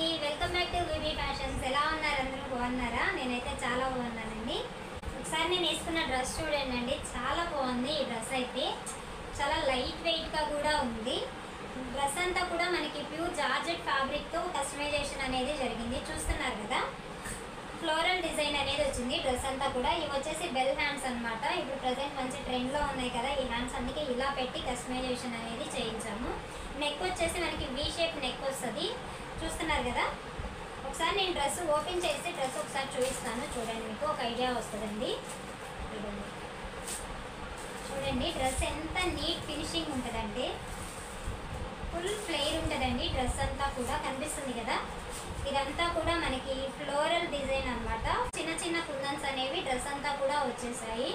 అందరికీ welcome back to BB Fashions. ఎలా ఉన్నారు? అందరూ బాగున్నారా? నేనైతే చాలా బాగున్నానండి. ఒకసారి నేను వేసుకున్న డ్రెస్ చూడండి అండి, చాలా బాగుంది. ఈ డ్రెస్ అయితే చాలా లైట్ వెయిట్గా కూడా ఉంది. డ్రెస్ అంతా కూడా మనకి ప్యూర్ జార్జెట్ ఫ్యాబ్రిక్తో కస్టమైజేషన్ అనేది జరిగింది. చూస్తున్నారు కదా, ఫ్లోరల్ డిజైన్ అనేది వచ్చింది డ్రెస్ అంతా కూడా. ఇవి వచ్చేసి బెల్ హ్యాండ్స్ అనమాట. ఇప్పుడు ప్రజెంట్ మంచి ట్రెండ్లో ఉన్నాయి కదా ఈ హ్యాండ్స్, అందుకే ఇలా పెట్టి కస్టమైజేషన్ అనేది చేయించాము. నెక్ వచ్చేసి మనకి వీ షేప్ నెక్ వస్తుంది. చూస్తున్నారు కదా, ఒకసారి నేను డ్రెస్ ఓపెన్ చేసి డ్రెస్ ఒకసారి చూపిస్తాను. చూడండి, మీకు ఒక ఐడియా వస్తుందండి. చూడండి డ్రెస్ ఎంత నీట్ ఫినిషింగ్ ఉంటుందంటే ఫుల్ ఫ్లేర్ ఉంటుందండి. డ్రెస్ అంతా కూడా కనిపిస్తుంది కదా, ఇదంతా కూడా మనకి ఫ్లోరల్ డిజైన్ అనమాట. చిన్న చిన్న కుందన్స్ అనేవి డ్రెస్ అంతా కూడా వచ్చేసాయి.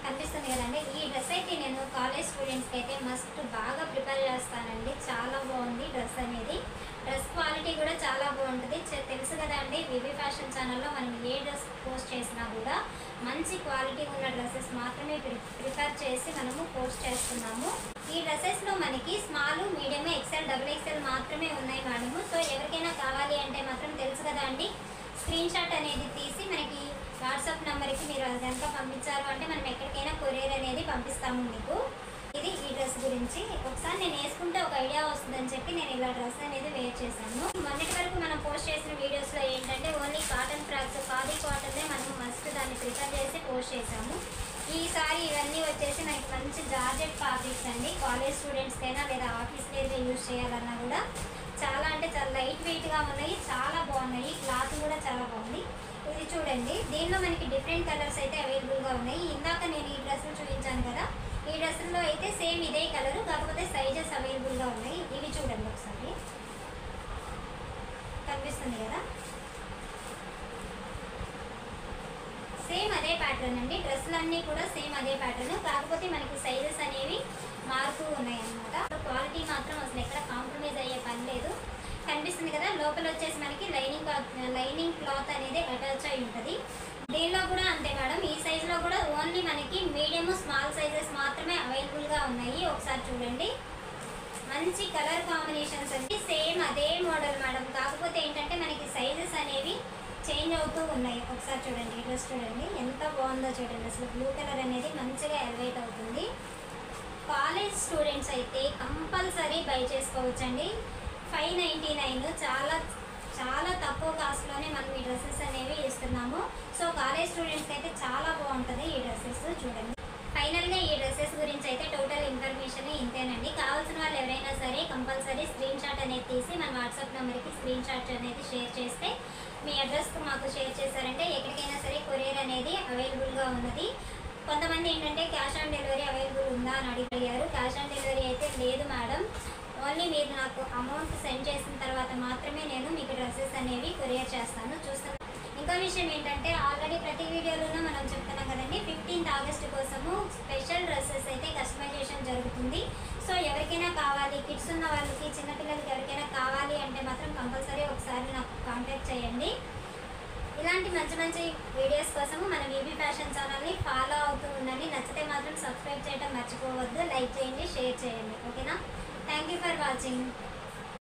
కనిపిస్తుంది కదండి. ఈ డ్రెస్ అయితే నేను కాలేజ్ స్టూడెంట్స్కి అయితే మస్ట్ బాగా ప్రిపేర్ చేస్తానండి. చాలా బాగుంది డ్రెస్ అనేది. డ్రెస్ క్వాలిటీ కూడా చాలా బాగుంటుంది. తెలుసు కదా అండి, బీబీ ఫ్యాషన్ ఛానల్లో మనం ఏ డ్రెస్ పోస్ట్ చేసినా కూడా మంచి క్వాలిటీ ఉన్న డ్రెస్సెస్ మాత్రమే ప్రిఫర్ చేసి మనము పోస్ట్ చేస్తున్నాము. ఈ డ్రెస్సెస్లో మనకి small, medium, XL, double XL మాత్రమే ఉన్నాయి మేడము. సో ఎవరికైనా కావాలి అంటే మాత్రం తెలుసు కదా అండి, స్క్రీన్ షాట్ అనేది తీసి మనకి వాట్సాప్ నెంబర్కి మీరు అదంతా పంపించారు అంటే మనం ఎక్కడికైనా కొరియర్ అనేది పంపిస్తాము మీకు. ఇది ఈ డ్రెస్ గురించి. ఒకసారి నేను వేసుకుంటే ఒక ఐడియా వస్తుందని చెప్పి నేను ఇలా డ్రెస్ అనేది వేర్ చేశాను. మొన్నటి వరకు మనం పోస్ట్ చేసిన వీడియోస్లో ఏంటంటే ఓన్లీ కాటన్ ఫ్రాక్స్, ఖాదీ కాటన్నే మనం మస్ట్ దాన్ని ప్రిఫర్ చేసి పోస్ట్ చేసాము. ఈసారి ఇవన్నీ వచ్చేసి మనకి మంచి జార్జెట్ ఫ్యాబ్రిక్స్ అండి. కాలేజ్ స్టూడెంట్స్కైనా లేదా ఆఫీస్ వేర్గా యూజ్ చేయాలన్నా కూడా చాలా అంటే చాలా లైట్ వెయిట్గా ఉన్నాయి, చాలా బాగున్నాయి. క్లాత్ కూడా చాలా బాగుంది. ఇది చూడండి, దీనిలో మనకి డిఫరెంట్ కలర్స్ అయితే అవైలబుల్గా ఉన్నాయి. ఇందాక నేను ఈ డ్రెస్సులు చూపించాను కదా, ఈ డ్రెస్సుల్లో అయితే సేమ్ ఇదే కలరు, కాకపోతే సైజెస్ అవైలబుల్గా ఉన్నాయి. ఇవి చూడండి ఒకసారి, కనిపిస్తుంది కదా, సేమ్ అదే ప్యాటర్న్ అండి. డ్రెస్సులన్నీ కూడా సేమ్ అదే ప్యాటర్న్, కాకపోతే మనకి సైజెస్ అనేవి మారుతూ ఉన్నాయి అన్నమాట. క్వాలిటీ మాత్రం అసలు ఎక్కడ కాంప్రమైజ్ అయ్యే పని లేదు. కనిపిస్తుంది కదా, లోపల వచ్చేసి మనకి లైనింగ్ క్లాత్ అనేది అటాచ్ అయి ఉంటుంది. దీనిలో కూడా అంతే మేడం, ఈ సైజులో కూడా ఓన్లీ మనకి మీడియం, స్మాల్ సైజెస్ మాత్రమే అవైలబుల్గా ఉన్నాయి. ఒకసారి చూడండి, మంచి కలర్ కాంబినేషన్స్ అండి. సేమ్ అదే మోడల్ మేడం, కాకపోతే ఏంటంటే మనకి సైజెస్ అనేవి చేంజ్ అవుతూ ఉన్నాయి. ఒకసారి చూడండి, ఈ డ్రెస్ చూడండి ఎంత బాగుందో చూడండి. అసలు బ్లూ కలర్ అనేది మంచిగా ఎలివేట్ అవుతుంది. కాలేజ్ స్టూడెంట్స్ అయితే కంపల్సరీ బై చేసుకోవచ్చండి. 599 చాలా చాలా తక్కువ కాస్ట్లోనే మనం ఈ డ్రెస్సెస్ అనేవి ఇస్తున్నాము. సో కాలేజ్ స్టూడెంట్స్కి అయితే చాలా బాగుంటుంది ఈ డ్రెస్సెస్. చూడండి, ఫైనల్గా ఈ డ్రెస్సెస్ గురించి అయితే టోటల్ ఇన్ఫర్మేషన్ ఇంతేనండి. కావాల్సిన వాళ్ళు ఎవరైనా సరే కంపల్సరీ స్క్రీన్ షాట్ అనేది తీసి మన వాట్సాప్ నెంబర్కి స్క్రీన్ షాట్ అనేది షేర్ చేస్తే, మీ అడ్రస్కు మాకు షేర్ చేశారంటే ఎక్కడికైనా సరే కొరియర్ అనేది అవైలబుల్గా ఉన్నది. కొంతమంది ఏంటంటే క్యాష్ ఆన్ డెలివరీ అవైలబుల్ ఉందా అని అడిగారు. క్యాష్ ఆన్ డెలివరీ అయితే లేదు మేడం. ఓన్లీ మీరు నాకు అమౌంట్ సెండ్ చేసిన తర్వాత మాత్రమే నేను మీకు డ్రెస్సెస్ అనేవి కొరియర్ చేస్తాను. చూస్తాను. ఇంకో విషయం ఏంటంటే, ఆల్రెడీ ప్రతి వీడియోలోనూ మనం చెప్తున్నాం కదండి, 15th ఆగస్ట్ కోసము స్పెషల్ డ్రెస్సెస్ అయితే కస్టమైజేషన్ జరుగుతుంది. సో ఎవరికైనా కావాలి, కిడ్స్ ఉన్న వాళ్ళకి, చిన్నపిల్లలకి ఎవరికైనా కావాలి అంటే మాత్రం కంపల్సరీ ఒకసారి నాకు కాంటాక్ట్ చేయండి. ఇలాంటి మంచి మంచి వీడియోస్ కోసము మన బీబీ ఫ్యాషన్ ఛానల్ని ఫాలో అవుతూ ఉండండి. నచ్చితే మాత్రం సబ్స్క్రైబ్ చేయడం మర్చిపోవద్దు. లైక్ చేయండి, షేర్ చేయండి. ఓకేనా? Thank you for watching.